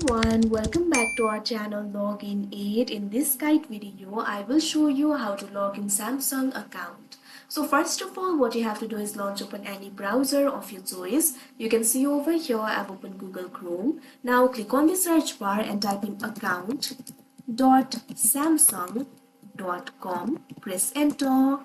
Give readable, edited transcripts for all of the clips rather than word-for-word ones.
everyone, welcome back to our channel Login 8. In this guide video, I will show you how to log in Samsung account. So first of all, what you have to do is launch open any browser of your choice. You can see over here I've opened Google Chrome. Now click on the search bar and type in account.samsung.com. Press enter.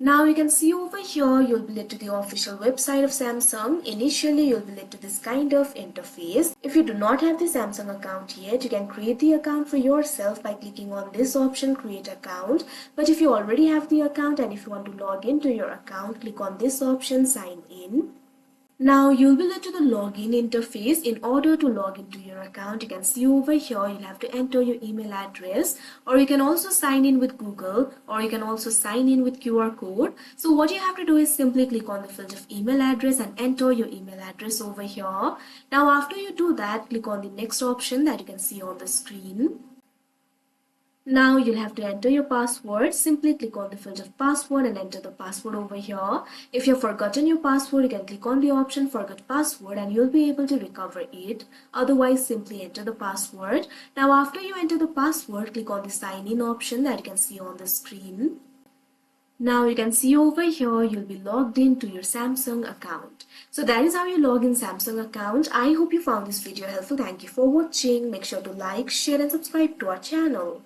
Now you can see over here you'll be led to the official website of Samsung. Initially you'll be led to this kind of interface. If you do not have the Samsung account yet, you can create the account for yourself by clicking on this option, create account. But if you already have the account and if you want to log into your account, click on this option, sign in. Now you'll be led to the login interface. In order to log into your account, you can see over here you'll have to enter your email address, or you can also sign in with Google, or you can also sign in with QR code. So what you have to do is simply click on the field of email address and enter your email address over here. Now after you do that, click on the next option that you can see on the screen. Now you'll have to enter your password. Simply click on the field of password and enter the password over here. If you've forgotten your password, you can click on the option forget password and you'll be able to recover it. Otherwise, simply enter the password. Now after you enter the password, click on the sign in option that you can see on the screen. Now you can see over here you'll be logged into your Samsung account. So that is how you log in Samsung account. I hope you found this video helpful. Thank you for watching. Make sure to like, share and subscribe to our channel.